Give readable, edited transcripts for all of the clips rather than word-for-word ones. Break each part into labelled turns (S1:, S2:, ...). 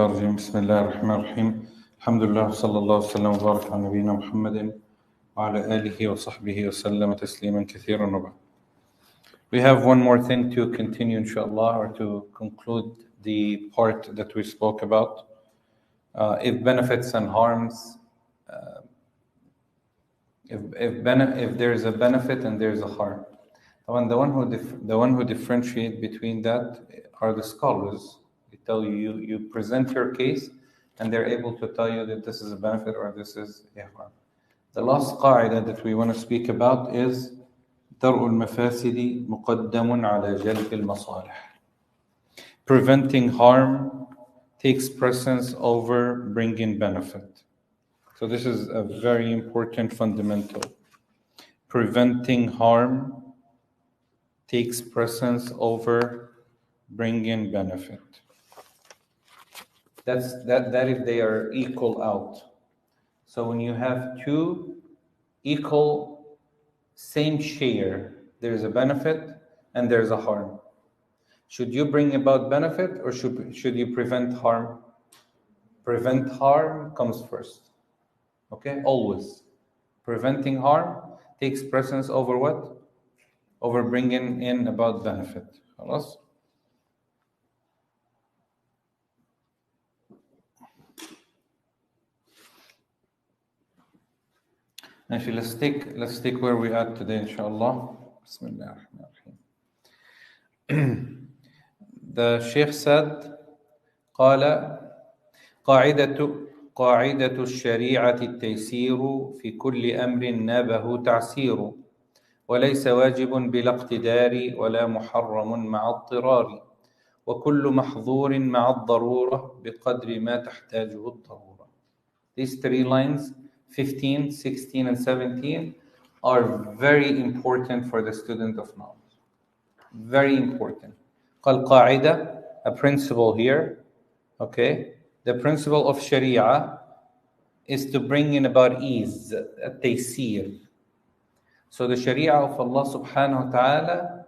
S1: الشيطان الرجيم بسم الله الرحمن الرحيم الحمد لله صلى الله وسلم وبارك على نبينا محمد وعلى آله وصحبه وسلم تسليما كثيرا وبعد. We have one more thing to continue inshallah, or to conclude the part that we spoke about. If benefits and harms, if there is a benefit and there is a harm. The one who differentiate between that are the scholars. They tell you, you present your case, and they're able to tell you that this is a benefit or this is a harm. The last qaida that we want to speak about is درء المفاسد مقدم على جلب المصالح. Preventing harm takes precedence over bringing benefit. So this is a very important fundamental. Preventing harm takes precedence over bringing benefit. That if they are equal out. So when you have two equal, same share, there's a benefit and there's a harm. Should you bring about benefit or should you prevent harm? Prevent harm comes first. Okay, always. Preventing harm takes precedence over what? Over bringing in about benefit. خلاص? Actually, let's take where we are today, inshallah. Bismillah ar-Rahman ar-Rahim. The Shaykh said, قال قاعدة الشريعة التيسير في كل أمر نابه تعسير وليس واجب بلا اقتدار ولا محرم مع اضطرار وكل محظور مع الضرورة بقدر ما تحتاجه الضرورة. These three lines, 15, 16, and 17, are very important for the student of knowledge. Very important. قال قاعدة, a principle here. Okay, the principle of Sharia is to bring in about ease, at-taysir. So the Sharia of Allah subhanahu wa ta'ala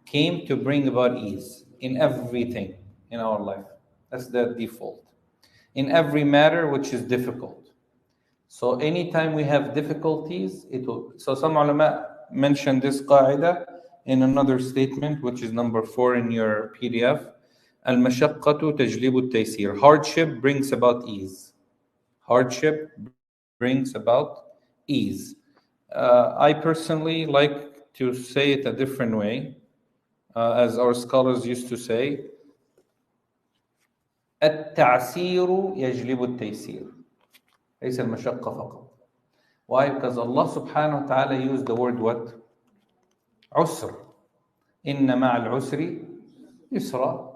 S1: came to bring about ease in everything in our life. That's the default. In every matter which is difficult. So anytime we have difficulties, so some ulama mentioned this qaida in another statement, which is number 4 in your PDF. Al-mashaqqatu tajlibu at-taysir. Hardship brings about ease. Hardship brings about ease. I personally like to say it a different way, as our scholars used to say, التعسير يجلب التيسير ليس المشقة فقط. Why? Because Allah subhanahu wa ta'ala used the word what? عسر. إن مع العسر يسرا.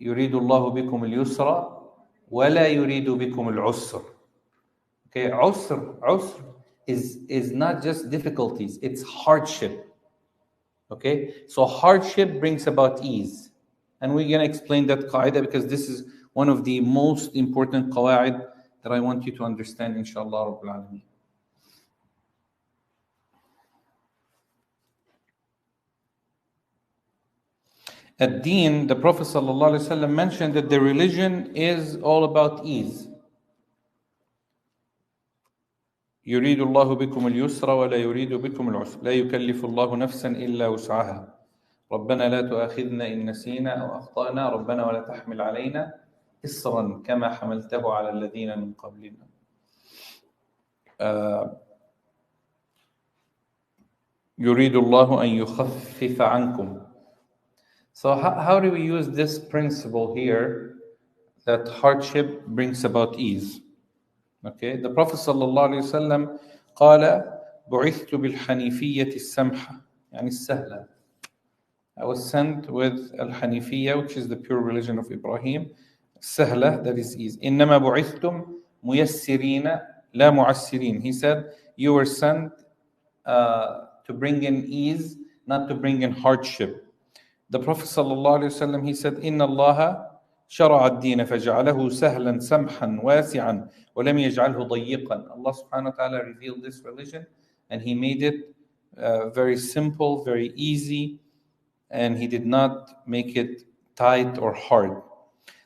S1: يريد الله بكم اليسر ولا يريد بكم العسر. Okay, عسر is not just difficulties, it's hardship. Okay, so hardship brings about ease. And we're going to explain that qaida because this is one of the most important qawa'id that I want you to understand, inshallah Rabbil Alameen. Ad-Din, the Prophet ﷺ mentioned that the religion is all about ease. يريد الله بكم اليسر ولا يريد بكم العسر لا يكلف الله نفسا إلا وسعها ربنا لا تؤاخذنا إن نسينا أو أخطأنا ربنا ولا تحمل علينا إصرا كما حملته على الذين من قبلنا. يريد الله أن يخفف عنكم. So how do we use this principle here that hardship brings about ease? Okay, the Prophet sallallahu alaihi wasallam قال بعثت بالحنيفية السمحة يعني السهلة. I was sent with al-Hanifiyya, which is the pure religion of Ibrahim. Sahla, that is ease. إنما بعثتم ميسرين لا معسرين. He said, you were sent to bring in ease, not to bring in hardship. The Prophet sallallahu alaihi wasallam, he said, إن الله شرع الدين فجعله سهلا سمحا واسعا ولم يجعله ضيقا. Allah subhanahu wa ta'ala revealed this religion and he made it very simple, very easy, and he did not make it tight or hard.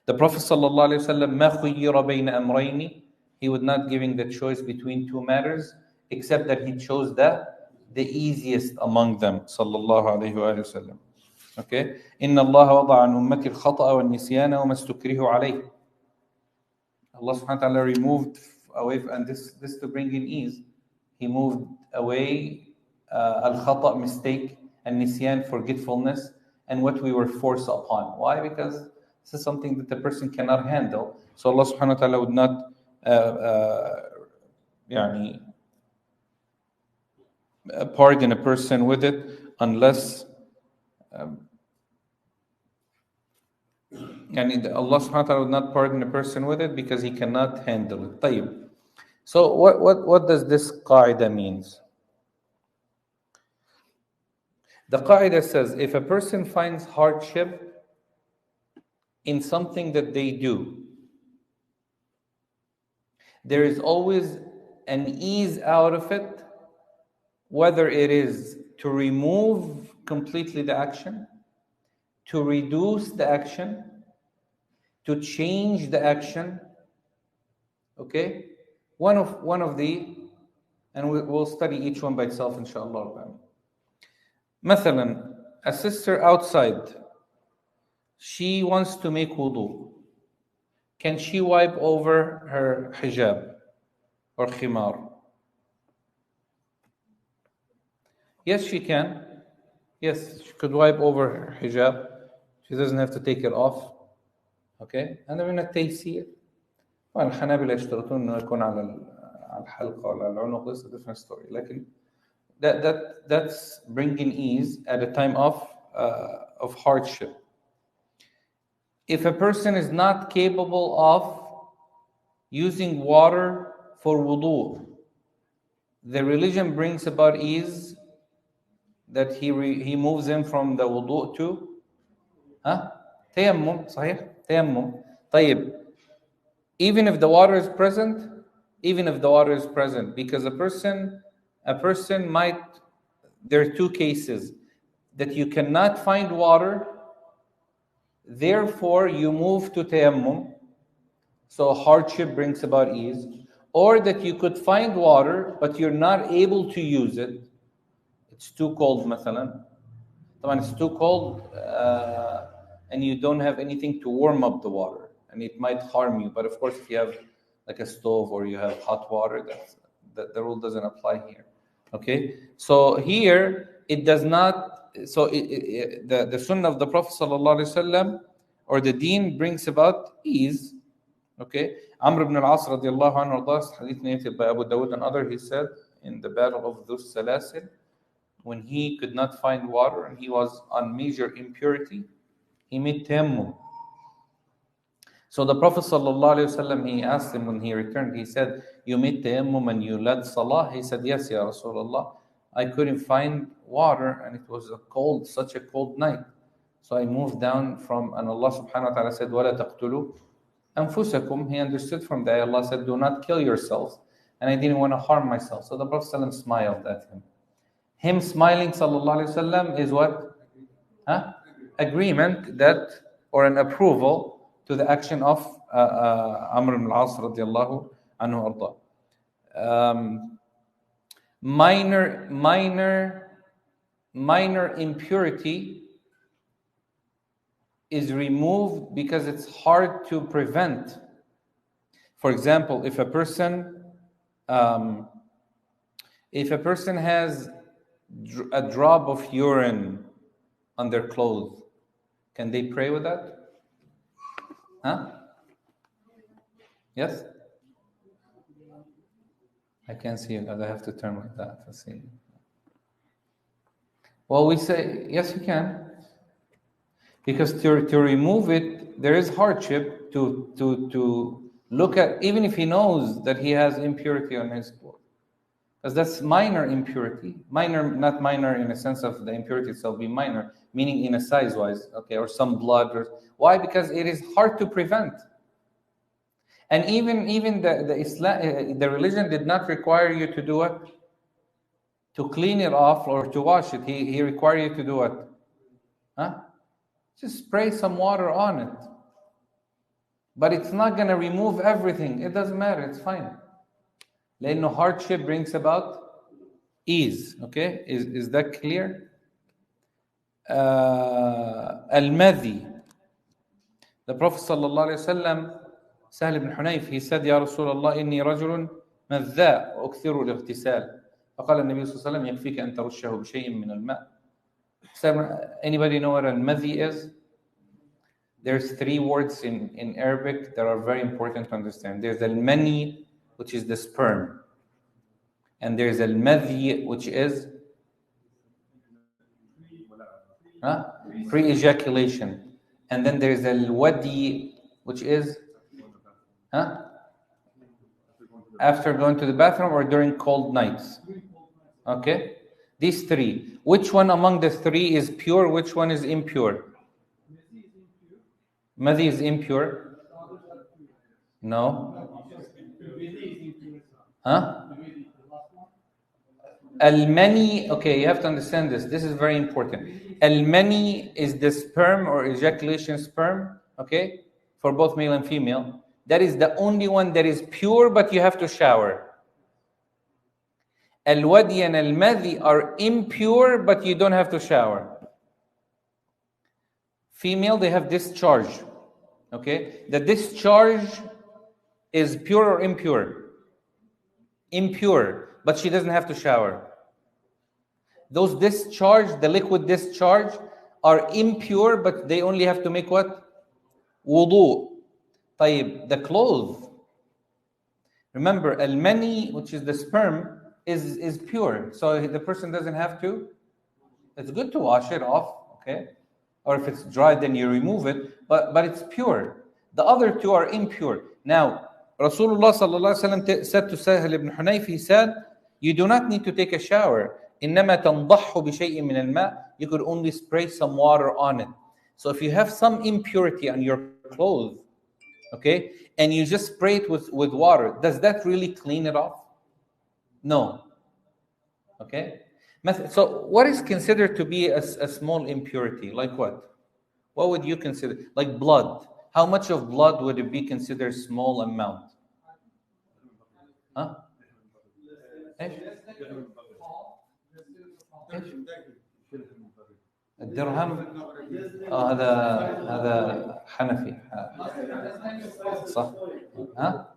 S1: The Prophet ﷺ ما خير بين أمرين, he would not giving the choice between two matters, except that he chose the easiest among them sallallahu alayhi wa sallam. Okay, إن الله وضع عن أمتي الخطأ والنسيان وما استكرهوا عليه. Allah subhanahu wa ta'ala removed away, and this to bring in ease, he moved away al-khata, mistake, and nisyan, forgetfulness, and what we were forced upon. Why? Because this is something that the person cannot handle. So Allah subhanahu wa ta'ala would not pardon a person with it unless Allah subhanahu wa ta'ala would not pardon a person with it because he cannot handle it. طيب. So what does this qaida means? The qaida says if a person finds hardship in something that they do, there is always an ease out of it, whether it is to remove completely the action, to reduce the action, to change the action. Okay, one of the, and we'll study each one by itself inshallah. مثلا, a sister outside, she wants to make wudu. Can she wipe over her hijab or khimar? Yes, she can. Yes, she could wipe over her hijab. She doesn't have to take it off. Okay, هذا من التيسير. والحنابلة يشترطون إنه يكون على الحلقة ولا العنق. This is a different story. لكن that's bringing ease at a time of hardship. If a person is not capable of using water for wudu, the religion brings about ease that he moves him from the wudu to tayammum. صحيح, tayammum. طيب, even if the water is present, because a person might, there are two cases that you cannot find water, therefore you move to tayammum, so hardship brings about ease, or that you could find water but you're not able to use it. It's too cold مثلا. It's too cold and you don't have anything to warm up the water and it might harm you. But of course, if you have like a stove or you have hot water, the rule doesn't apply here. Okay, so here it does not. So the sunnah of the Prophet ﷺ or the deen brings about ease. Okay, Ammar ibn al-As radiallahu anhu, hadith narrated by Abu Dawud and other, he said in the battle of Dhus Salasil, when he could not find water and he was on major impurity, he made tayammum. So the Prophet ﷺ, he asked him when he returned, he said, you made tayammum and you led salah? He said, yes, ya Rasulullah. I couldn't find water and it was such a cold night. So I moved down from, and Allah subhanahu wa ta'ala said, وَلَا تَقْتُلُوا أَنفُسَكُمْ. He understood from there, Allah said, do not kill yourselves. And I didn't want to harm myself. So the Prophet ﷺ smiled at him. Him smiling, sallallahu alayhi wasallam, is what? Agreement that, or an approval to the action of Amr ibn al-As radiallahu anhu arda. Minor impurity is removed because it's hard to prevent. For example, if a person has a drop of urine on their clothes, can they pray with that? Yes? I can't see it. I have to turn like that. Let's see. Well, we say, yes, you can. Because to remove it, there is hardship to look at, even if he knows that he has impurity on his clothes. Because that's minor impurity. Minor, not minor in the sense of the impurity itself being minor, meaning in a size-wise, okay, or some blood. Why? Because it is hard to prevent. And even the religion did not require you to do it, to clean it off or to wash it. He required you to do it. Just spray some water on it. but it's not going to remove everything. It doesn't matter. It's fine. لأنه hardship brings about ease. Okay, is that clear? Al-Madhi. The Prophet sallallahu alaihi wasallam, Sahl ibn Hunayf, he said, "Ya Rasulullah, inni rajulun madha wa ukthiru al-ightisal." فقال النبي صلى الله عليه وسلم يكفيك أن ترشه بشيء من الماء. Anybody know what al-madhi is? There's three words in Arabic that are very important to understand. There's al-mani, which is the sperm. And there's al-madhi, which is pre-ejaculation. And then there's al-wadi, which is after going to the bathroom or during cold nights. Okay? These three. Which one among the three is pure? Which one is impure? Madhi is impure. No. Al-mani, okay, you have to understand this. This is very important. Al-mani is the sperm or ejaculation sperm, okay, for both male and female. That is the only one that is pure, but you have to shower. Al-wadi and al-madhi are impure, but you don't have to shower. Female, they have discharge. Okay, the discharge is pure or impure? Impure, but she doesn't have to shower. Those discharge, the liquid discharge, are impure, but they only have to make what? Wudu. طيب, the clothes. Remember, al-mani, which is the sperm, is pure. So the person doesn't have to. It's good to wash it off, okay? Or if it's dry, then you remove it. But it's pure. The other two are impure. Now, Rasulullah sallallahu alaihi wasallam said to Sahl ibn Hunayf, he said, you do not need to take a shower. إنما تنضح بشيء من الماء. You could only spray some water on it. So if you have some impurity on your clothes, okay, and you just spray it with water, does that really clean it off? No. Okay. So what is considered to be a small impurity? Like what? What would you consider? Like blood. How much of blood would it be considered small amount? Huh? الدرهم هذا حنفي صح ها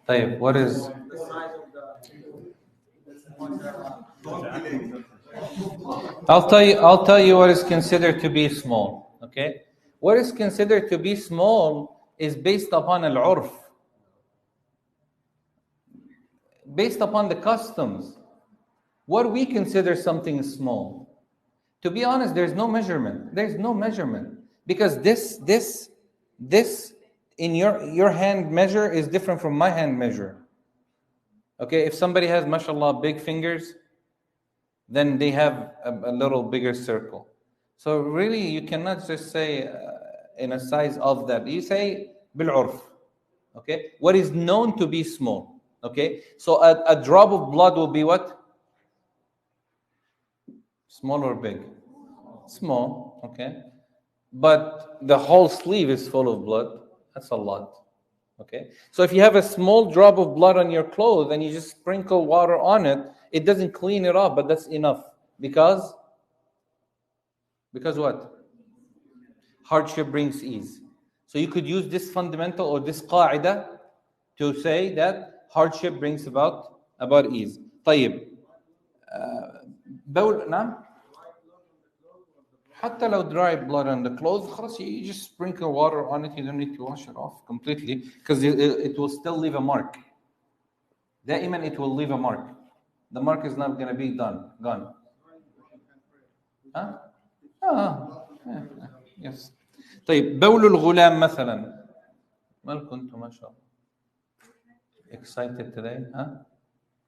S1: طيب what is I'll tell you what is considered to be small. Okay, what is considered to be small is based upon al-urf, based upon the customs. What we consider something small, to be honest, there's no measurement. There's no measurement because this in your hand measure is different from my hand measure. Okay, if somebody has, mashallah, big fingers, then they have a little bigger circle. So really, you cannot just say in a size of that. You say bil-urf. Okay, what is known to be small. Okay, so a drop of blood will be what? Small or big? Small. Okay, but the whole sleeve is full of blood. That's a lot. Okay, so if you have a small drop of blood on your clothes and you just sprinkle water on it, it doesn't clean it off, but that's enough. Because what? Hardship brings ease. So you could use this fundamental or this qaida to say that hardship brings about ease. طيب. نعم. حتى لو dry blood on the clothes, خلاص, you just sprinkle water on it. You don't need to wash it off completely because it will still leave a mark. دائما it will leave a mark. The mark is not going to be gone. Yes. طيب, بول الغلام مثلا. مالكم انتم ما شاء الله. Excited today, huh?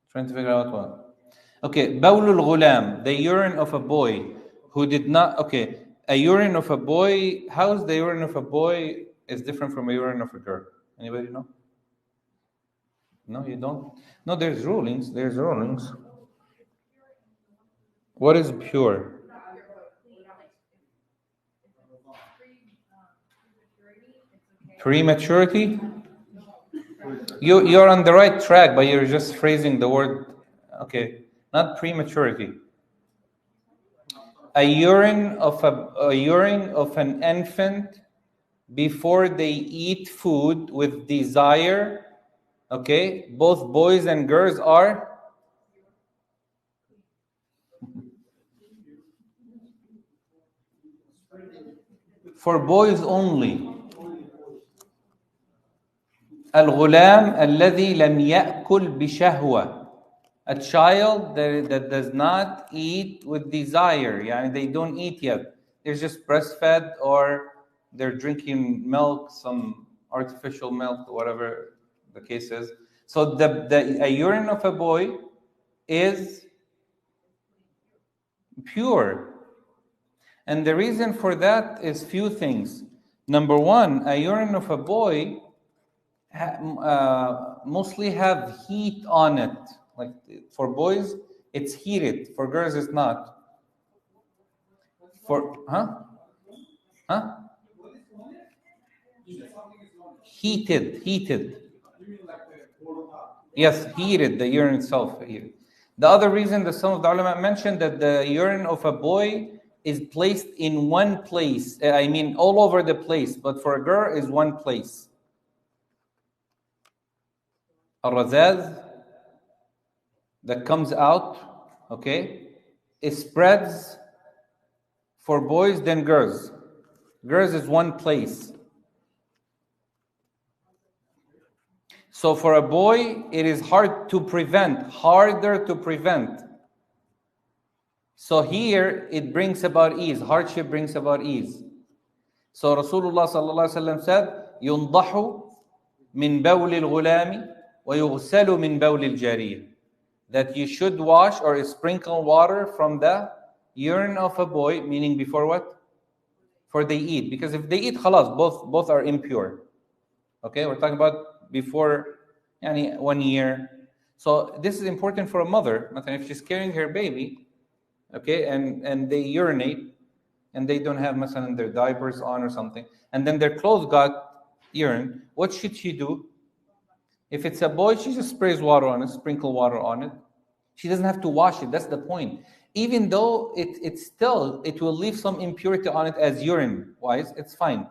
S1: Trying to figure out what. Okay, بول الغلام, the urine of a boy who did not. Okay, a urine of a boy. How is the urine of a boy is different from a urine of a girl? Anybody know? No, you don't. No, there's rulings. There's rulings. What is pure? Prematurity? You're on the right track, but you're just phrasing the word. Okay, not prematurity. A urine of an infant before they eat food with desire. Okay, both boys and girls are for boys only. الغلام الذي لم يأكل بشهوة. A child that does not eat with desire. يعني they don't eat yet. They're just breastfed or they're drinking milk, some artificial milk, whatever the case is. So a urine of a boy is pure. And the reason for that is few things. Number one, a urine of a boy mostly have heat on it. Like for boys, it's heated. For girls, it's not. Heated. Yes, heated, the urine itself. Heated. The other reason that some of the ulama mentioned that the urine of a boy is placed in one place. I mean, all over the place. But for a girl, is one place. Al-razaz that comes out, okay, it spreads for boys than girls. Girls is one place. So for a boy, it is harder to prevent. So here, it brings about ease. Hardship brings about ease. So Rasulullah sallallahu alaihi wasallam said, يُنضَحُ مِنْ بَوْلِ الْغُلَامِ وَيُغْسَلُ مِنْ بَوْلِ الْجَارِيَةِ. That you should wash or sprinkle water from the urine of a boy, meaning before what? For they eat. Because if they eat, khalas, both are impure. Okay, we're talking about before 1 year. So this is important for a mother. If she's carrying her baby, okay, and they urinate, and they don't have their diapers on or something, and then their clothes got urine, what should she do? If it's a boy, she just sprays water on it, sprinkle water on it. She doesn't have to wash it. That's the point. Even though it will leave some impurity on it as urine wise, it's fine.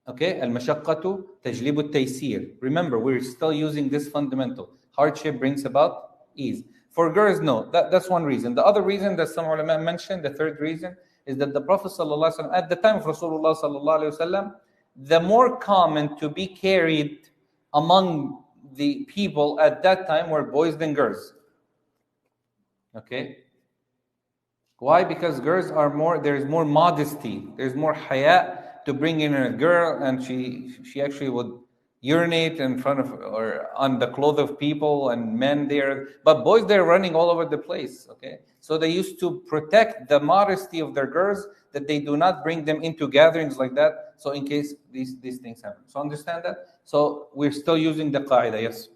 S1: Okay, al-mashaqqatu tajlibu at-taysir. Remember, we're still using this fundamental. Hardship brings about ease. For girls, no. That's one reason. The other reason that some ulama mentioned, the third reason, is that the Prophet ﷺ, at the time of Rasulullah ﷺ, the more common to be carried among the people at that time were boys than girls. Okay? Why? Because girls are there's more modesty, there's more haya to bring in a girl, and she actually would urinate in front of or on the clothes of people and men there. But boys, they're running all over the place. Okay, so they used to protect the modesty of their girls, that they do not bring them into gatherings like that. So in case these things happen. So understand that. So we're still using the qaida. Yes.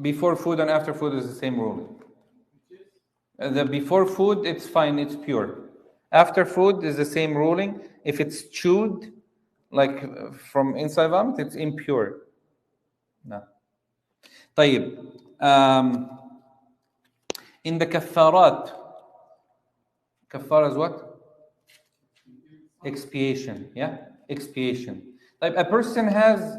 S1: Before food and after food is the same rule. The before food, it's fine, it's pure. After food is the same ruling. If it's chewed, like from inside vomit, it's impure. No. طيب. In the kaffarat, kaffara is what? Expiation. Yeah? Expiation. Like a person has,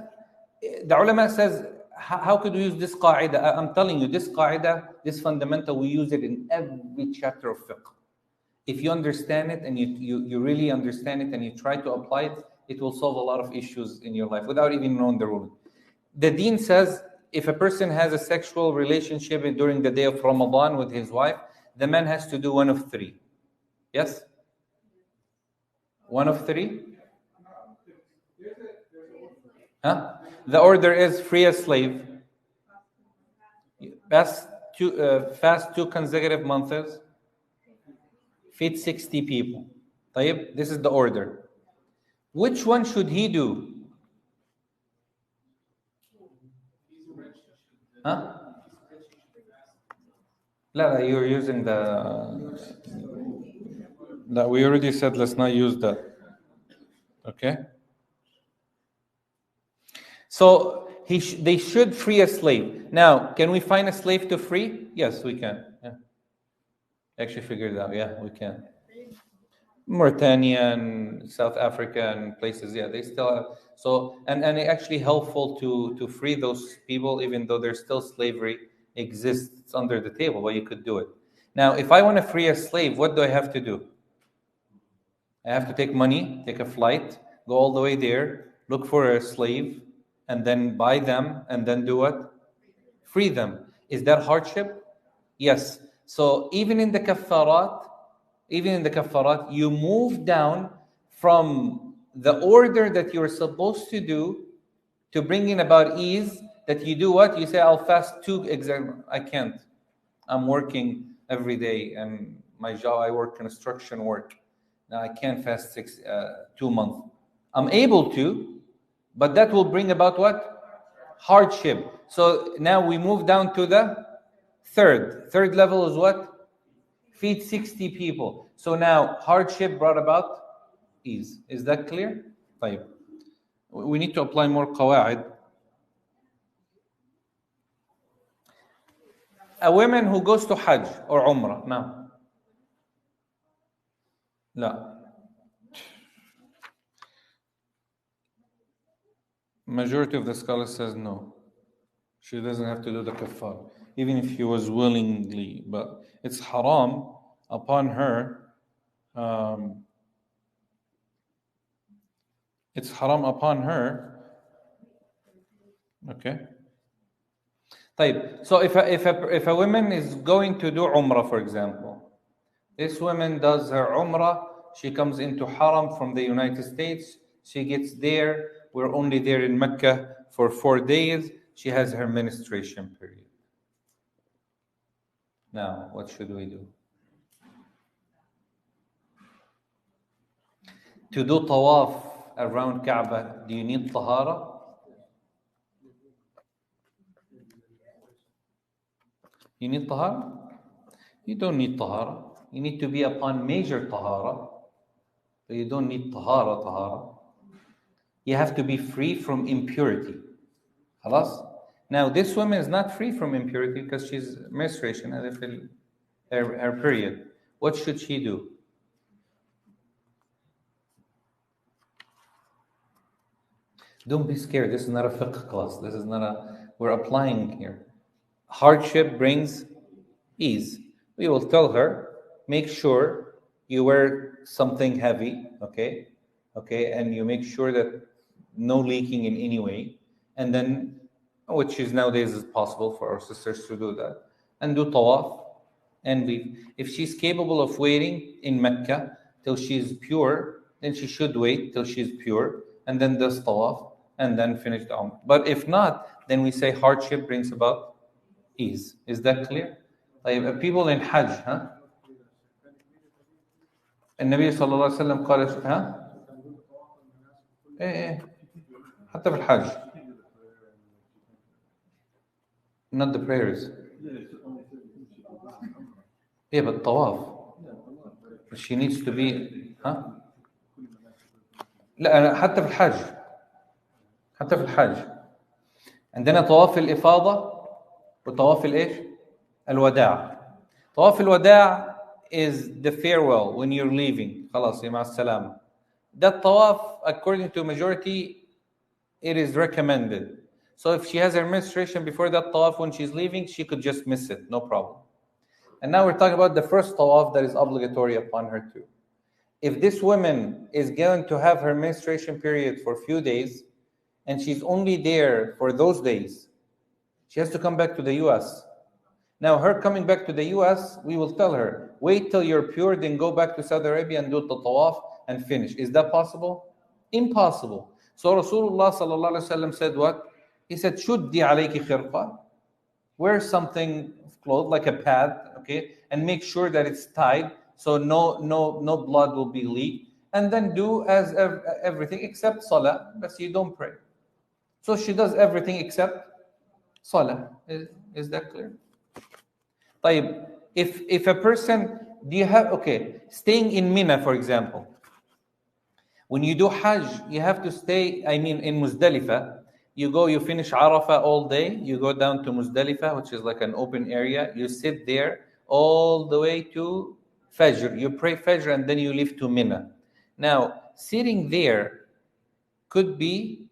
S1: the ulama says, how could we use this qaida? I'm telling you, this qaida, this fundamental, we use it in every chapter of fiqh. If you understand it and you really understand it and you try to apply it, it will solve a lot of issues in your life without even knowing the ruling. The deen says if a person has a sexual relationship during the day of Ramadan with his wife, the man has to do one of three. Yes? One of three? Huh? The order is free a slave, fast 2 consecutive months, feed 60 people. طيب, this is the order. Which one should he do? Huh? No, you're using the That we already said, let's not use that. Okay? So they should free a slave. Now, can we find a slave to free? Yes, we can. Yeah. Actually figured it out. Yeah, we can. Mauritania and South Africa and places, yeah, they still have. So, and it's actually helpful to free those people, even though there's still slavery exists under the table, but you could do it. Now, if I want to free a slave, what do I have to do? I have to take money, take a flight, go all the way there, look for a slave, and then buy them, and then do what? Free them. Is that hardship? Yes. So even in the kaffarat, you move down from the order that you're supposed to do to bringing about ease, that you do what? You say, I'll fast 2 exam. I can't. I'm working every day, and my job, I work construction work. Now I can't fast 2 months. I'm able to, but that will bring about what? Hardship. So now we move down to the third level is what? Feed 60 people. So now hardship brought about ease. Is that clear? طيب. We need to apply more قواعد. A woman who goes to Hajj or Umrah. No. لا. Majority of the scholars says no. She doesn't have to do the kafar, even if she was willingly. But it's haram upon her. It's haram upon her. Okay. طيب. So if a woman is going to do Umrah, for example, this woman does her Umrah. She comes into Haram from the United States. She gets there. We're only there in Mecca for 4 days. She has her menstruation period. Now, what should we do? To do tawaf around Kaaba, do you need tahara? You need tahara? You don't need tahara. You need to be upon major tahara, but you don't need tahara. You have to be free from impurity. خلاص? Now, this woman is not free from impurity because she's menstruation, her period. What should she do? Don't be scared. This is not a fiqh class. This is not we're applying here. Hardship brings ease. We will tell her, make sure you wear something heavy, okay, and you make sure that no leaking in any way, and then, which is nowadays is possible for our sisters to do that, and do tawaf, and leave. If she's capable of waiting in Mecca till she's pure, then she should wait till she's pure, and then does tawaf, and then finish the Umrah. But if not, then we say hardship brings about ease. Is that clear? طيب, people in Hajj, huh? النبي صلى الله عليه وسلم قال ها؟ إيه حتى في الحج. Not the prayers. Yeah, but tawaf. She needs to be, huh? لا حتى في الحج. حتى في الحج. عندنا طواف الإفاضة وطواف الإيش؟ الوداع. طواف الوداع is the farewell when you're leaving. خلاص يا مع السلامة. That tawaf, according to majority, it is recommended. So if she has her menstruation before that tawaf when she's leaving, she could just miss it, no problem. And now we're talking about the first tawaf that is obligatory upon her too. If this woman is going to have her menstruation period for a few days, and she's only there for those days, she has to come back to the US. Now, her coming back to the US, we will tell her, wait till you're pure, then go back to Saudi Arabia and do the tawaf and finish. Is that possible? Impossible. So Rasulullah sallallahu alaihi wasallam said what? He said, "Shuddi alayki khirqa." Wear something clothed like a pad, okay, and make sure that it's tied so no blood will be leaked. And then do as everything except salah, but you don't pray. So she does everything except salah. Is that clear? طيب, if a person Do you have, okay, staying in Mina, for example. When you do Hajj, you have to stay, I mean, in Muzdalifah. You go, you finish Arafah all day, you go down to Muzdalifah, which is like an open area. You sit there all the way to Fajr. You pray Fajr and then you leave to Mina. Now, sitting there could be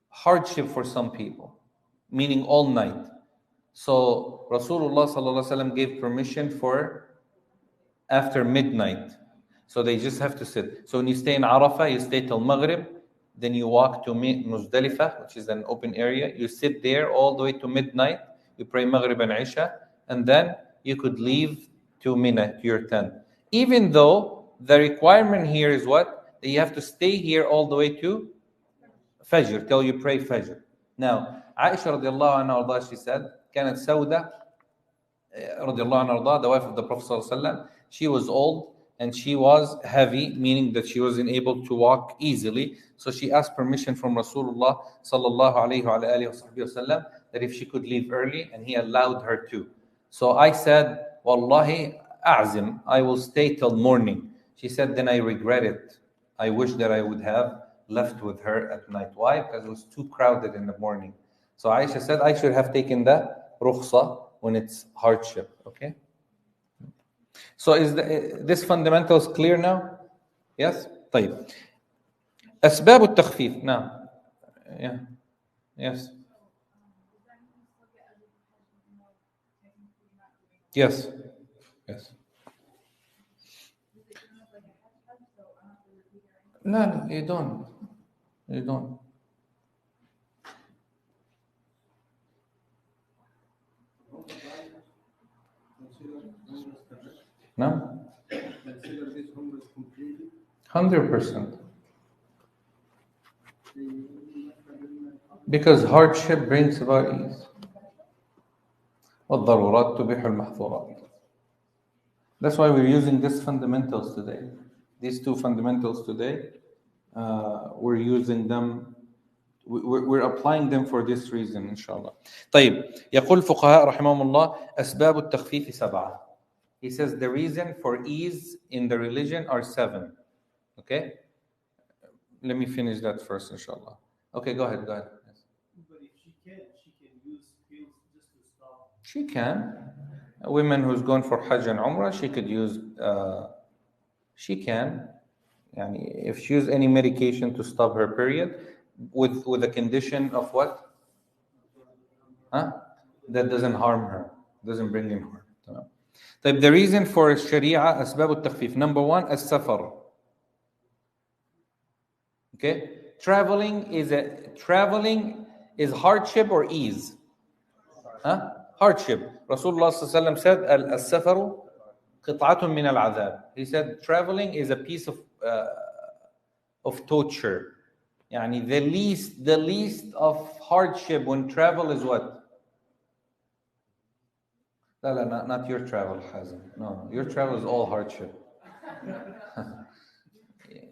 S1: hardship for some people, meaning all night. So Rasulullah sallallahu alaihi wasallam gave permission for after midnight. So they just have to sit. So when you stay in Arafah, you stay till Maghrib, then you walk to Muzdalifah, which is an open area. You sit there all the way to midnight. You pray Maghrib and Isha, and then you could leave to Mina, to your tent. Even though the requirement here is what? That you have to stay here all the way to Fajr, till you pray Fajr. Now, Aisha radiallahu anha, she said, كانت سودة radiallahu anha, the wife of the Prophet sallallahu alaihi wasallam, she was old and she was heavy, meaning that she wasn't able to walk easily. So she asked permission from Rasulullah sallallahu alaihi wasallam that if she could leave early, and he allowed her to. So I said, Wallahi, a'zim, I will stay till morning. She said, then I regret it. I wish that I would have left with her at night. Why? Because it was too crowded in the morning. So Aisha said, I should have taken the rukhsa when it's hardship. Okay? So is this fundamentals clear now? Yes? طيب. أسباب التخفيف. Now. Yeah. Yes. Yes. Yes. No, you don't. You don't. No? 100%. Because hardship brings about ease. والضرورات تبيح المحظورات. That's why we're using these fundamentals today. These two fundamentals today, we're using them. We're applying them for this reason, inshallah. طيب, يقول الفقهاء رحمهم الله أسباب التخفيف 7. He says the reason for ease in the religion are 7. Okay? Let me finish that first, inshallah. Okay, go ahead. Yes.
S2: But if she can use pills just to stop.
S1: She can. A woman who's gone for Hajj and Umrah, she could use, she can. Yani if she uses any medication to stop her period, with a condition of what? That doesn't harm her, doesn't bring in harm. طيب, the reason for Sharia, أسباب التخفيف. Number 1, السفر. Okay, traveling is hardship or ease? Hardship. Rasulullah sallallahu alaihi wasallam said, "Al-safaru qit'atun min al-'adhab." He said, traveling is a piece of torture. Yani the least of hardship when travel is what? No, not your travel, Hazim. No, your travel is all hardship.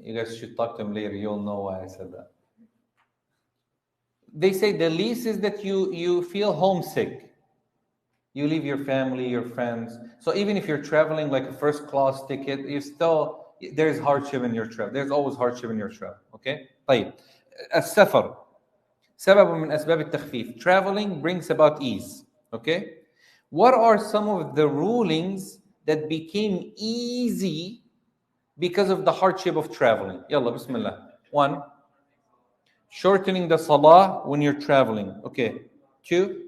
S1: You guys should talk to him later. You'll know why I said that. They say the least is that you feel homesick. You leave your family, your friends. So even if you're traveling like a first class ticket, there's hardship in your travel. There's always hardship in your travel. Okay? طيب. السفر سبب من أسباب التخفيف. Traveling brings about ease. Okay? What are some of the rulings that became easy because of the hardship of traveling? Yalla, bismillah. 1, shortening the salah when you're traveling. Okay. 2,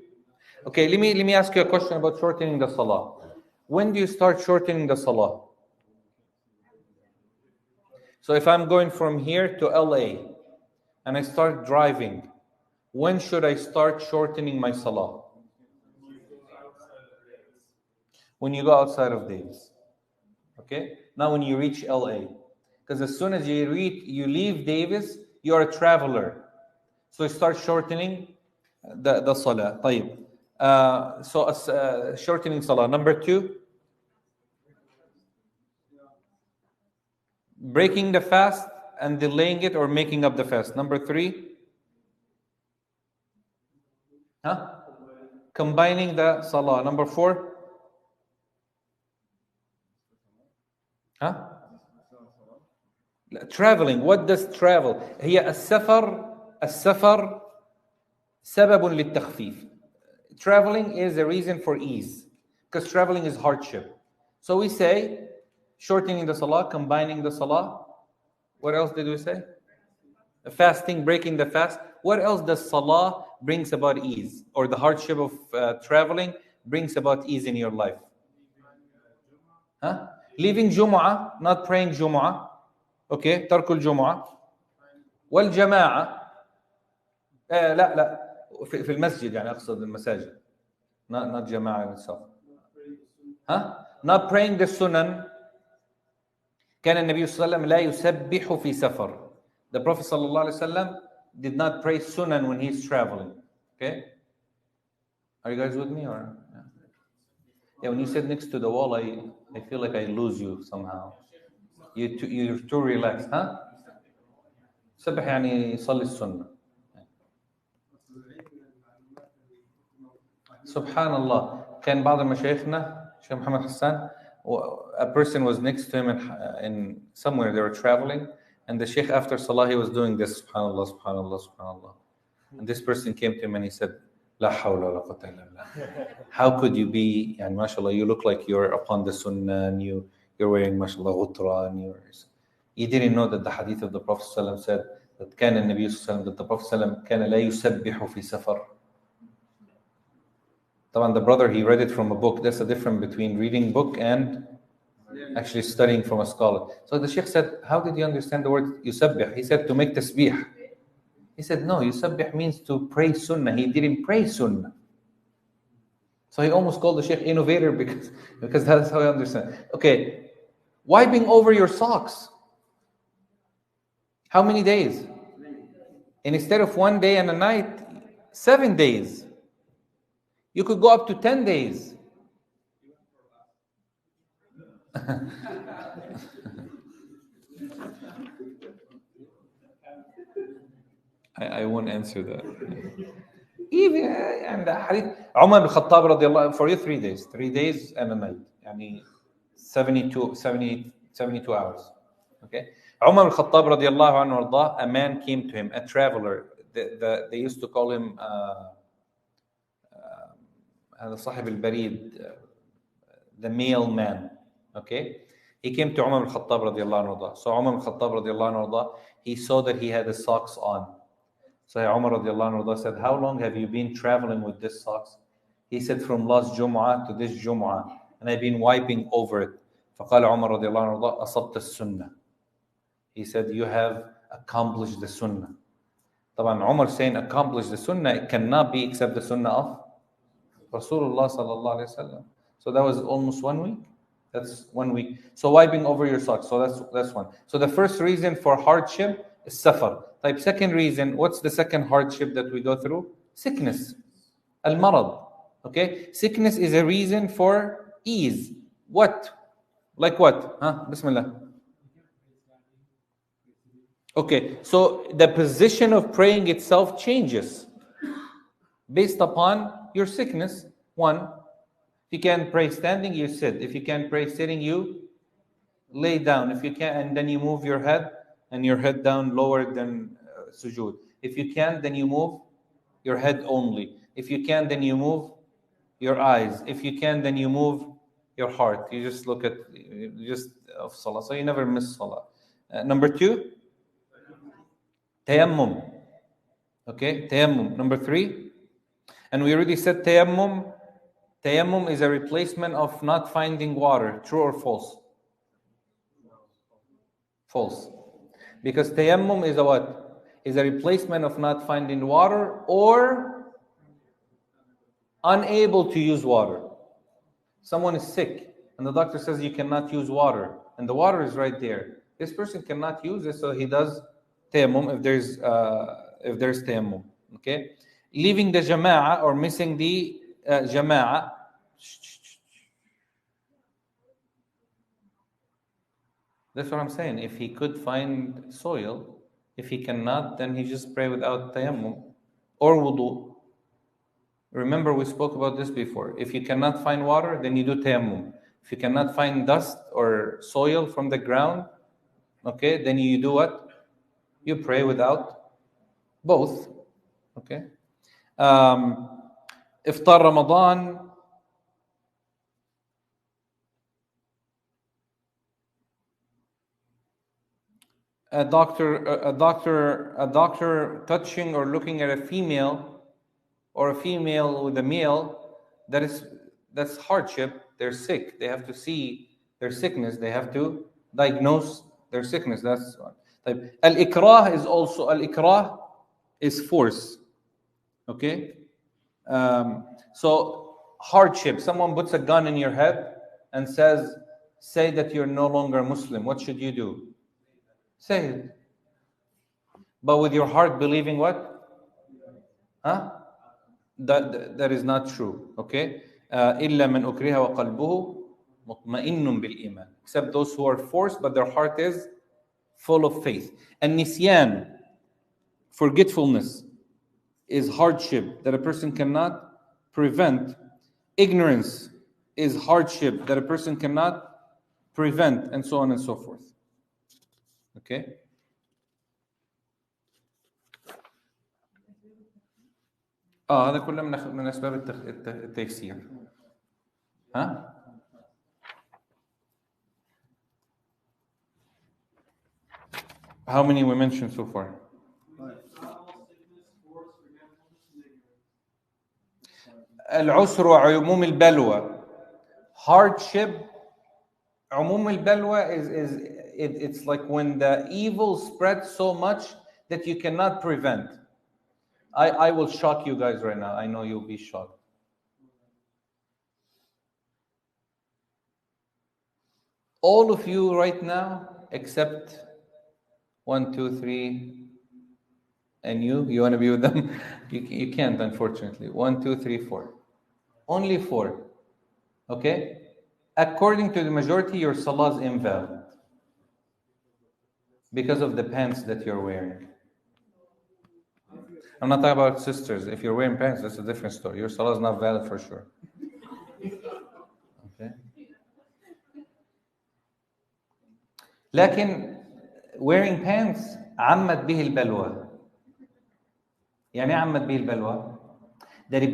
S1: okay, let me ask you a question about shortening the salah. When do you start shortening the salah? So if I'm going from here to LA and I start driving, when should I start shortening my salah? When you go outside of Davis. Okay? Now when you reach LA. Because as soon as you leave Davis, you're a traveler. So you start shortening the salah. طيب. Shortening salah. Number 2, breaking the fast and delaying it or making up the fast. Number 3, combining the salah. Number 4, Huh? Traveling. What does travel? هي السفر سبب للتخفيف. Traveling is a reason for ease, because traveling is hardship. So we say shortening the salah, combining the salah. What else did we say? Fasting, breaking the fast. What else does salah brings about ease, or the hardship of traveling brings about ease in your life? Huh? Leaving Jumu'ah, not praying Jumu'ah. Okay, ترك الجمعة والجماعة. لا في المسجد يعني أقصد المساجد. Not جماعة itself. ها؟ Not praying the sunan. كان النبي صلى الله عليه وسلم لا يسبح في سفر. The Prophet صلى الله عليه وسلم did not pray sunan when he's traveling. Okay? Are you guys with me or? Yeah, when you sit next to the wall, I feel like I lose you somehow. You're too relaxed, huh? سبح يعني يصلي السنة. سبحان الله. كان بعض مشايخنا شيخ محمد حسان, a person was next to him in somewhere they were traveling, and the sheikh after salah he was doing this, subhanallah, subhanallah, subhanallah, and this person came to him and he said, لا حول ولا قوة إلا بالله. How could you be, and mashallah, you look like you're upon the sunnah, and you're wearing mashallah ghutra, and you didn't know that the hadith of the Prophet ﷺ said that كان النبي صلى الله عليه وسلم, that the Prophet ﷺ كان لا يسبح في سفر. طبعا the brother, he read it from a book. That's the difference between reading book and actually studying from a scholar. So the sheikh said, how did you understand the word yusabbih? He said, to make tasbih. He said, no, yusabbih means to pray sunnah. He didn't pray sunnah. So he almost called the sheikh innovator because that's how I understand. Okay, wiping over your socks. How many days? And instead of 1 day and a night, 7 days. You could go up to 10 days. I won't answer that. Even and the hadith, Umar bin Khattab radiallahu anhu, for you 3 days. 3 days and a night. Yani 72 hours. Okay. Umar bin Khattab radiallahu anhu, a man came to him, a traveler. They used to call him صاحب البريد, the mailman. Okay. He came to Umar bin Khattab radiallahu anhu. So Umar bin Khattab radiallahu anhu, he saw that he had his socks on. So Umar radiallahu anhu said, how long have you been traveling with this socks? He said, from last Jumu'ah to this Jumu'ah, and I've been wiping over it. فقال عمر رضي الله عنه أصبت السنة. He said, you have accomplished the sunnah. طبعا Umar saying accomplish the sunnah, it cannot be except the sunnah of Rasulullah sallallahu alayhi wa sallam. So that was almost 1 week. That's 1 week. So wiping over your socks. So that's one. So the first reason for hardship is safar. Type second reason, what's the second hardship that we go through? Sickness. Al-marad. Okay? Sickness is a reason for ease. What? Like what? Bismillah. Okay, so the position of praying itself changes based upon your sickness. One, if you can't pray standing, you sit. If you can't pray sitting, you lay down. If you can, and then you move your head, and your head down lower than sujood. If you can, then you move your head only. If you can, then you move your eyes. If you can, then you move your heart. You just look at just of salah. So you never miss salah. Number two, tayammum. Okay, tayammum. Number three, and we already said tayammum. Tayammum is a replacement of not finding water. True or false? False. Because tayammum is a what? Is a replacement of not finding water or unable to use water. Someone is sick and the doctor says you cannot use water, and the water is right there. This person cannot use it, so he does tayammum if there's tayammum. Okay, leaving the jama'ah or missing the jama'ah. That's what I'm saying. If he could find soil, if he cannot, then he just pray without tayammum or wudu. Remember, we spoke about this before. If you cannot find water, then you do tayammum. If you cannot find dust or soil from the ground, okay, then you do what? You pray without both. Okay. Iftar Ramadan. A doctor touching or looking at a female, or a female with a male, that's hardship. They're sick. They have to see their sickness. They have to diagnose their sickness. That's one. Al-ikrah is also, al-ikrah is force. Okay? So hardship. Someone puts a gun in your head and says, say that you're no longer Muslim. What should you do? Say it. But with your heart believing what? Huh? That is not true. Okay? إِلَّا مَنْ أُكْرِهَ وَقَلْبُهُ مُطْمَئِنٌ بِالْإِيمَانِ. Except those who are forced, but their heart is full of faith. And nisyan, forgetfulness, is hardship that a person cannot prevent. Ignorance is hardship that a person cannot prevent, and so on and so forth. Okay? هذا كله من أسباب التيسير. ها؟ How many we mentioned so far? العسر وعموم البلوى. Hardship, عموم البلوى it's like when the evil spreads so much that you cannot prevent. I will shock you guys right now. I know you'll be shocked. All of you right now, except 1, 2, 3, and you want to be with them? You can't, unfortunately. 1, 2, 3, 4. Only 4. Okay? According to the majority, your salah is invalid because of the pants that you're wearing. I'm not talking about sisters. If you're wearing pants, that's a different story. Your salah is not valid for sure. Okay? لكن wearing pants عمت به البلوى. يعني عمت به البلوى? That it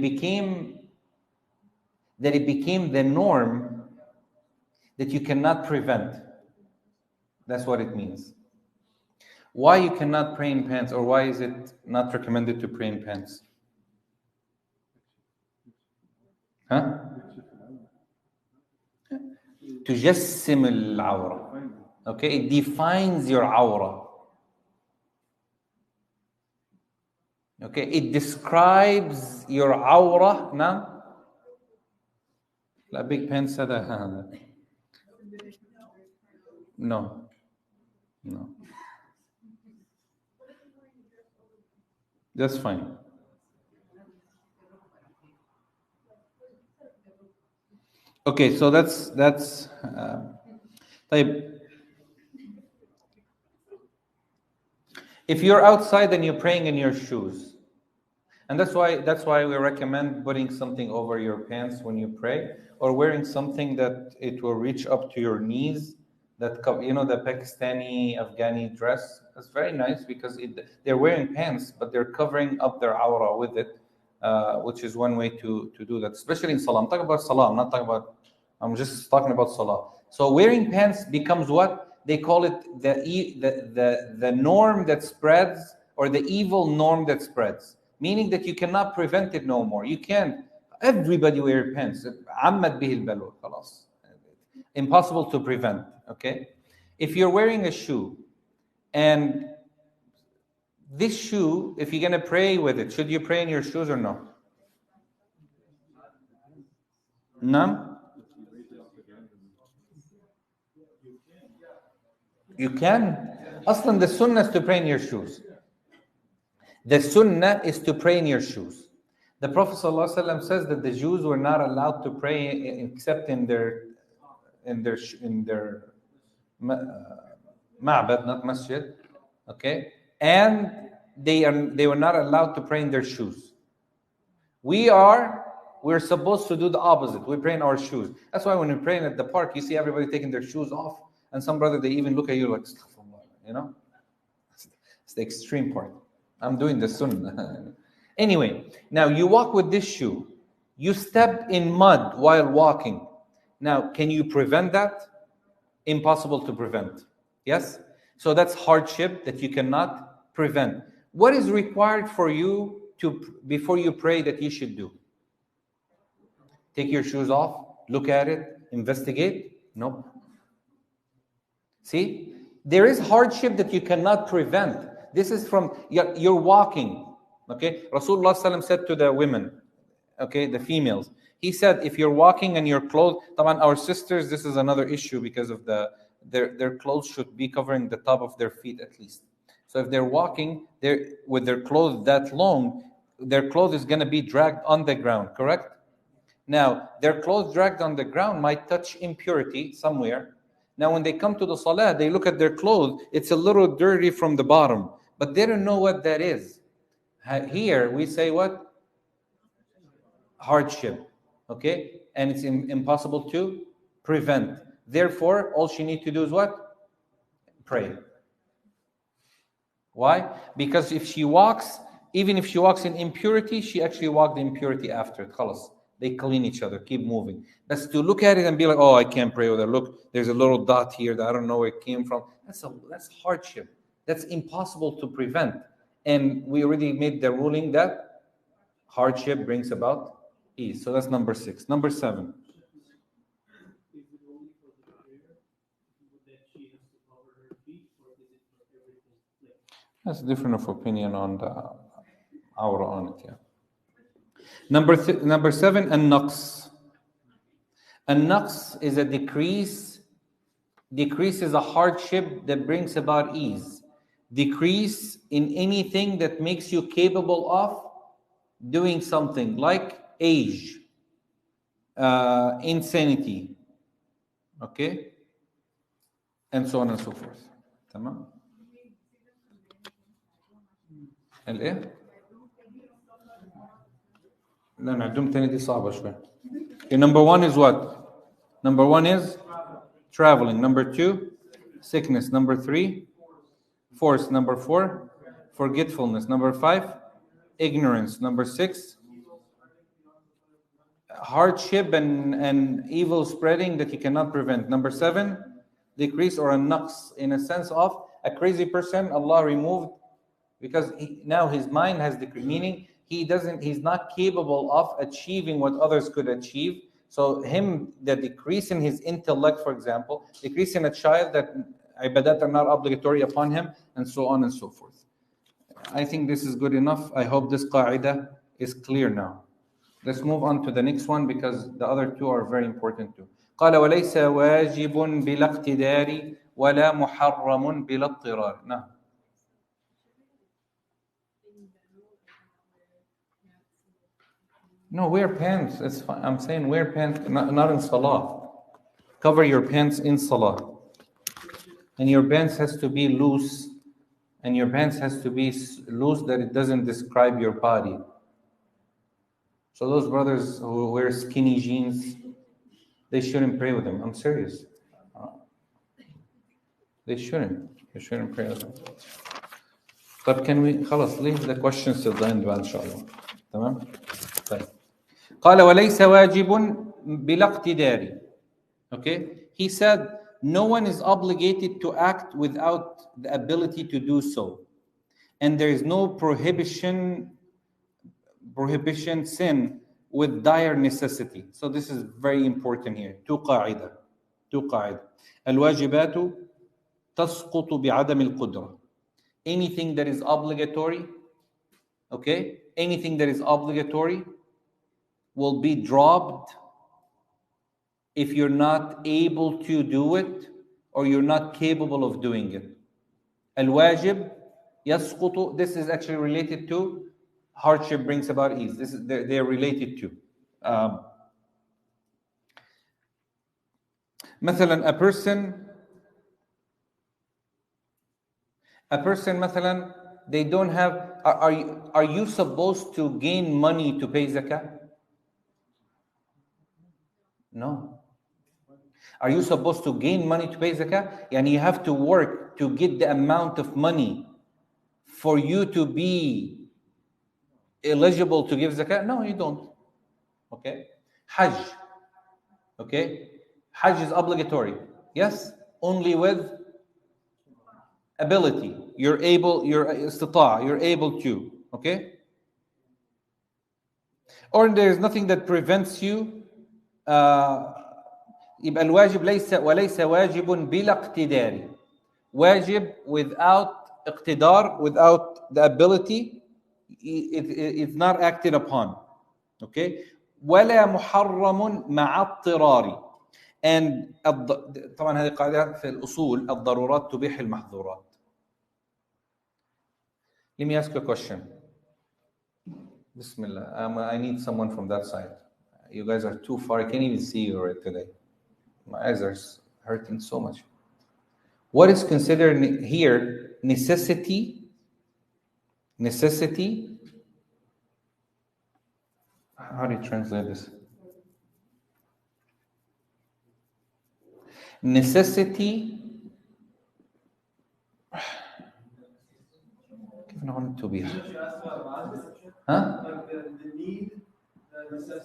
S1: became the norm that you cannot prevent. That's what it means. Why you cannot pray in pants, or why is it not recommended to pray in pants? Huh? تجسم العورة. Okay, it defines your aura. Okay, it describes your aura. Now, la big pants هذا. No. That's fine. Okay, so that's if you're outside and you're praying in your shoes, and that's why we recommend putting something over your pants when you pray, or wearing something that it will reach up to your knees. That the Pakistani Afghani dress. That's very nice because they're wearing pants, but they're covering up their aura with it, which is one way to do that, especially in salah. I'm talking about salah. I'm just talking about salah. So wearing pants becomes what they call it, the norm that spreads, or the evil norm that spreads, meaning that you cannot prevent it no more. You can't. Everybody wear pants. عمت به البلوى خلاص. Impossible to prevent. Okay, if you're wearing a shoe, and this shoe, if you're gonna pray with it, should you pray in your shoes or no? No. You can. Aslan, the sunnah is to pray in your shoes. The sunnah is to pray in your shoes. The Prophet ﷺ says that the Jews were not allowed to pray except in their ma'bad, not masjid. Okay, and they were not allowed to pray in their shoes. We are We're supposed to do the opposite. We pray in our shoes. That's why when we're praying at the park, you see everybody taking their shoes off. And some brother, they even look at you like, you know? It's the extreme part. I'm doing the sunnah. Anyway, now you walk with this shoe. You step in mud while walking. Now, can you prevent that? Impossible to prevent. Yes? So that's hardship that you cannot prevent. What is required for you to, before you pray, that you should do? Take your shoes off, look at it, investigate? No. See? There is hardship that you cannot prevent. This is from, you're walking. Okay? Rasulullah ﷺ said to the women, okay, the females, he said, if you're walking and your clothes, our sisters, this is another issue because of their clothes should be covering the top of their feet at least. So if they're walking with their clothes that long, their clothes is going to be dragged on the ground, correct? Now, their clothes dragged on the ground might touch impurity somewhere. Now, when they come to the salah, they look at their clothes, it's a little dirty from the bottom, but they don't know what that is. Here, we say what? Hardship. Okay? And it's impossible to prevent. Therefore, all she needs to do is what? Pray. Why? Because if she walks, even if she walks in impurity, she actually walked the impurity after it. Khalas. They clean each other, keep moving. That's to look at it and be like, oh, I can't pray with her. Look, there's a little dot here that I don't know where it came from. That's hardship. That's impossible to prevent. And we already made the ruling that hardship brings about ease. So that's number 6. Number 7.
S2: Is it only for the prayer that she has to cover her feet, or is it for everything?
S1: That's a different of opinion on the aura on it, yeah. Number 7, an-naqs. An-naqs is a decrease. Decrease is a hardship that brings about ease. Decrease in anything that makes you capable of doing something, like age, insanity, okay, and so on and so forth. تمام؟ الايه؟ لا نعدهم تاني دي صعبة شوية. Okay, number 1 is what? Number 1 is traveling. Number 2, sickness. Number 3, force. Number 4, forgetfulness. Number 5, ignorance. Number 6, hardship and evil spreading that you cannot prevent. Number 7, decrease or a naqs, in a sense of a crazy person Allah removed because now his mind has decreased, meaning he's not capable of achieving what others could achieve. So the decrease in his intellect, for example, decrease in a child that ibadat are not obligatory upon him, and so on and so forth. I think this is good enough. I hope this qa'idah is clear now. Let's move on to the next one because the other two are very important too. قال وليس واجب بلا اقتدار ولا محرم بلا اضطرار. نعم. No, wear pants. It's fine. I'm saying wear pants, not in salah. Cover your pants in salah. And your pants has to be loose. And your pants has to be loose that it doesn't describe your body. So those brothers who wear skinny jeans, they shouldn't pray with them. I'm serious. They shouldn't pray with them. But can we leave the questions till the end إن شاء الله. تمام؟ طيب. قال وليس واجب بلا اقتدار. Okay? He said, no one is obligated to act without the ability to do so. And there is no prohibition sin with dire necessity. So this is very important here. Two قاعدة. الواجبات تسقط بعدم القدرة. Anything that is obligatory, okay? Anything that is obligatory will be dropped if you're not able to do it or you're not capable of doing it. Al-wajib yasqutu. This is actually related to hardship brings about ease. They're related to. مثلا a person مثلا they don't have. Are you supposed to gain money to pay zakah? No. Are you supposed to gain money to pay zakah? Yani you have to work to get the amount of money for you to be eligible to give zakah? No, you don't. Okay. Hajj. Okay. Hajj is obligatory. Yes. Only with ability. You're able to. Okay. Or there's nothing that prevents you. يبقى الواجب وليس واجب بلا اقتدار. واجب without اقتدار, without the ability, it's not acted upon. Okay. ولا محرم مع اضطرار. And طبعا هذه قاعدة في الأصول: الضرورات تبيح المحظورات. Let me ask you a question. Bismillah. I need someone from that side. You guys are too far. I can't even see you right today. My eyes are hurting so much. What is considered here necessity? Necessity. How do you translate this? Necessity. كيف نقول تبيح؟ Huh?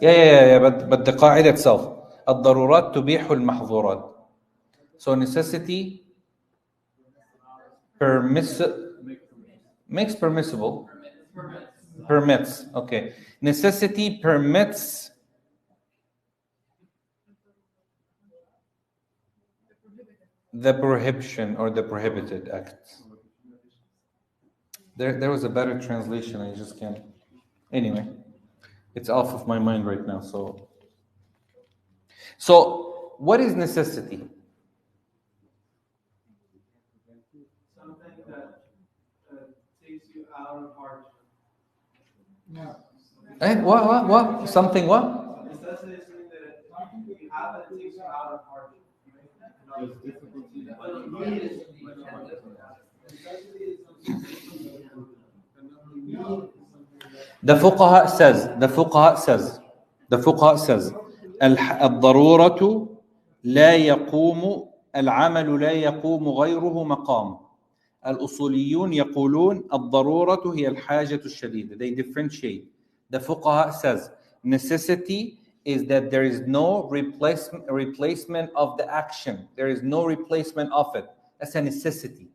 S1: Yeah. But the قاعدة itself. الضرورات تبيح المحظورات. So necessity makes permissible. Permits. Okay. Necessity permits the prohibition or the prohibited act. There was a better translation. I just can't. Anyway, it's off of my mind right now. So what is necessity?
S2: Something that takes you out of hardship.
S1: What? Something what?
S2: Necessity is something that you have that takes you out of hardship.
S1: The fuqaha says الضرورة لا يقوم العمل لا يقوم غيره مقام. الأصوليون يقولون الضرورة هي الحاجة الشديدة. They differentiate. The fuqaha says necessity is that there is no replacement of the action. There is no replacement of it. That's a necessity.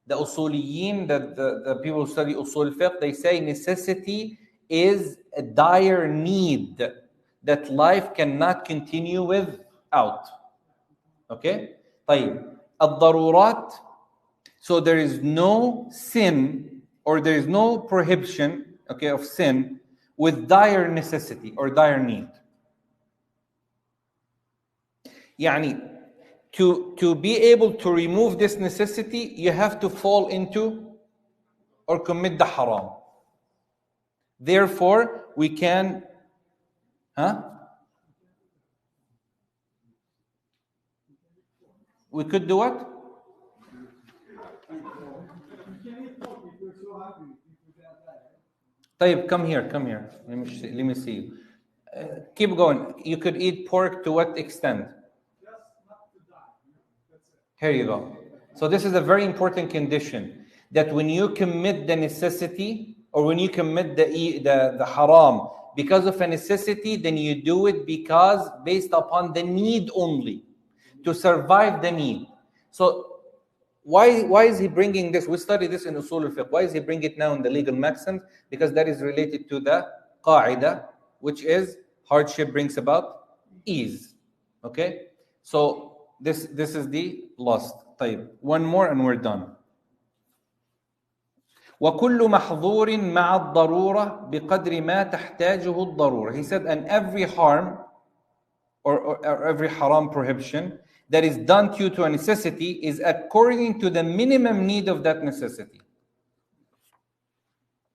S1: The usuliyin, the people who study usul fiqh, they say necessity is a dire need that life cannot continue without. Okay? طيب. الضرورات. So there is no sin or there is no prohibition, okay, of sin with dire necessity or dire need. يعني to be able to remove this necessity, you have to fall into or commit the haram. Therefore, we can, we could do what? طيب, come here. Let me see you. Keep going. You could eat pork to what extent? Here you go. So this is a very important condition, that when you commit the necessity or when you commit the haram because of a necessity, then you do it because based upon the need only, to survive the need. So why is he bringing this? We study this in Usul al-Fiqh. Why is he bringing it now in the legal maxims? Because that is related to the qaida, which is hardship brings about ease. Okay? So this is the last. طيب. One more and we're done. وكل محظور مع الضرورة بقدر ما تحتاجه الضرورة. He said, and every harm or every haram prohibition that is done due to a necessity is according to the minimum need of that necessity.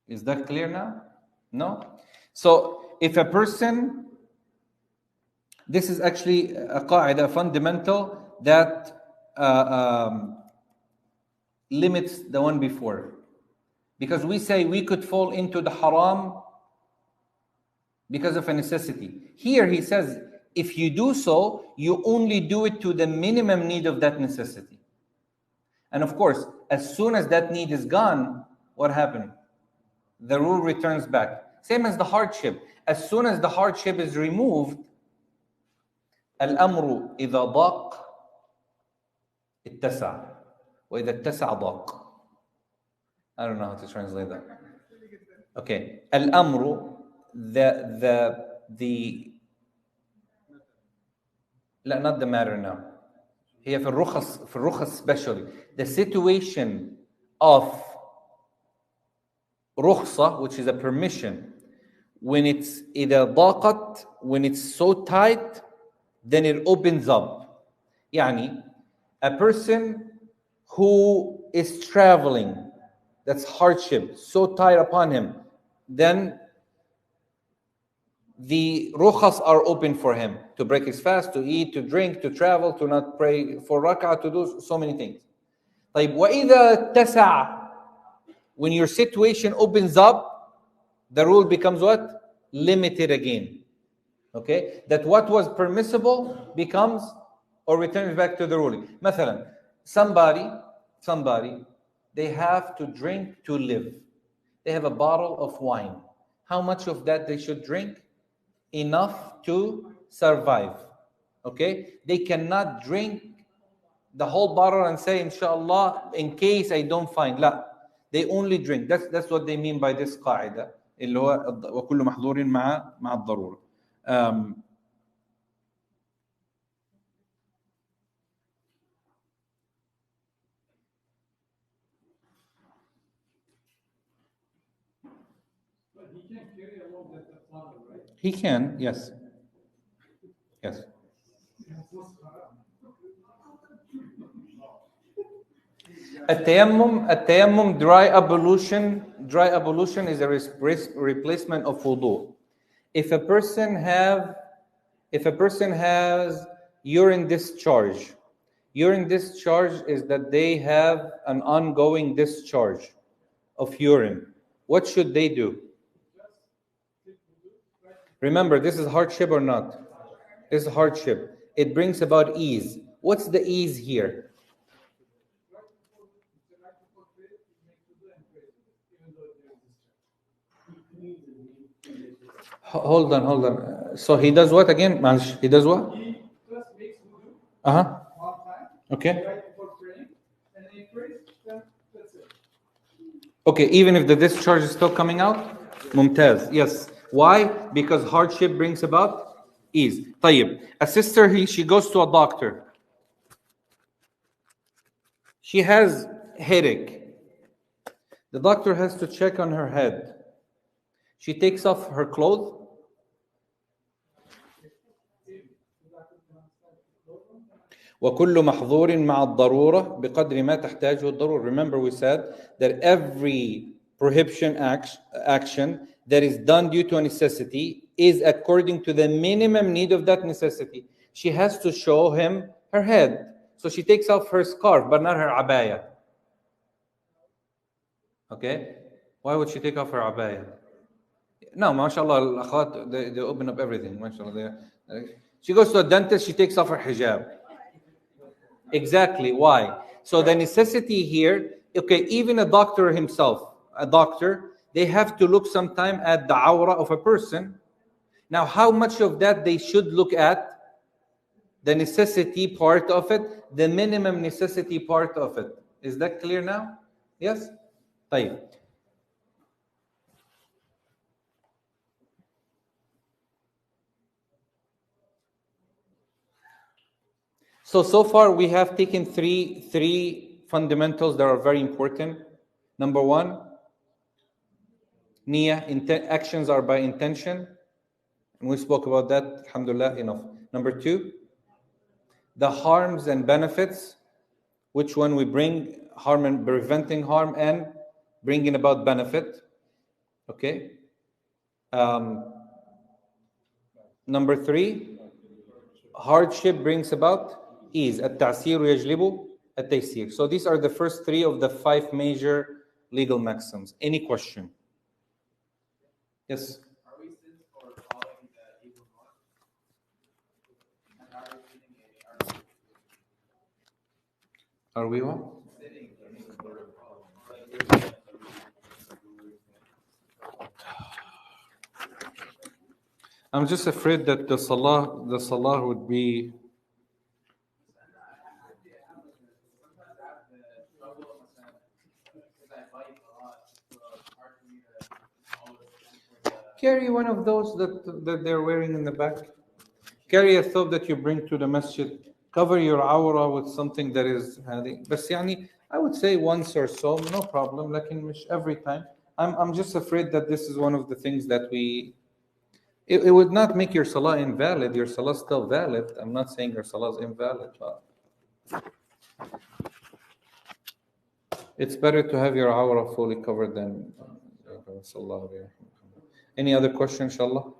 S1: Is that clear now? No? So if a person, this is actually a qaida, fundamental, that limits the one before. Because we say we could fall into the haram because of a necessity. Here he says if you do so, you only do it to the minimum need of that necessity. And of course, as soon as that need is gone, what happened? The rule returns back. Same as the hardship. As soon as the hardship is removed, الأمر إذا ضاق اتسع وإذا اتسع ضاق. I don't know how to translate that. Okay. الأمر, the لا, not the matter now. هي في الرخص especially. The situation of رخصة, which is a permission, when it's إذا ضاقت, when it's so tight, then it opens up. يعني, a person who is traveling, that's hardship, so tight upon him, then the rukhas are open for him to break his fast, to eat, to drink, to travel, to not pray for rak'ah, to do so many things. طيب, وإذا اتسع, when your situation opens up, the rule becomes what? Limited again. Okay? That what was permissible becomes or returns back to the ruling. مثلا, somebody, they have to drink to live. They have a bottle of wine. How much of that they should drink? Enough to survive. Okay? They cannot drink the whole bottle and say, inshallah, in case I don't find. لا. They only drink. That's what they mean by this قاعدة. اللي هو وكل محظور مع الضرورة.
S2: But he can carry along that bottle, right?
S1: He can, yes. Yes. التيمم, dry ablution is a replacement of wudu. If a person has urine discharge is that they have an ongoing discharge of urine. What should they do? Remember, this is hardship or not? This is hardship. It brings about ease. What's the ease here? Hold on. So he does what again? He does what?
S2: He just makes wudu
S1: Uh-huh.
S2: one time,
S1: Okay.
S2: right before praying, and then he prays, then that's it.
S1: Okay, even if the discharge is still coming out? Mumtaz, yes. Why? Because hardship brings about ease. طيب, a sister, she goes to a doctor. She has headache. The doctor has to check on her head. She takes off her clothes. وكل محظور مع الضرورة بقدر ما تحتاجه الضرورة. Remember we said that every prohibition action that is done due to a necessity is according to the minimum need of that necessity. She has to show him her head. So she takes off her scarf, but not her abaya. Okay? Why would she take off her abaya? No, mashallah, al-akhwat, they open up everything. Mashallah. She goes to a dentist, she takes off her hijab. Exactly. Why? So the necessity here, okay, even a doctor himself, they have to look sometime at the awra of a person. Now, how much of that they should look at? The necessity part of it, the minimum necessity part of it. Is that clear now? Yes? طيب. So far we have taken three fundamentals that are very important. Number one, niyyah, actions are by intention. And we spoke about that, alhamdulillah, enough. Number two, the harms and benefits, which one we bring harm and preventing harm and bringing about benefit. Okay. Number three, hardship brings about ease. التعسير يجلب التيسير. So these are the first three of the 5 major legal maxims. Any question? Yes.
S3: Are we still for following the legal norm?
S1: Are we what? I'm just afraid that the salah would be. Carry one of those that they're wearing in the back. Carry a thobe that you bring to the masjid. Cover your awra with something that is هذه. بس يعني I would say once or so, no problem. لكن مش every time. I'm just afraid that this is one of the things that it would not make your salah invalid. Your salah is still valid. I'm not saying your salah is invalid. But it's better to have your awra fully covered than. Any other question, inshallah?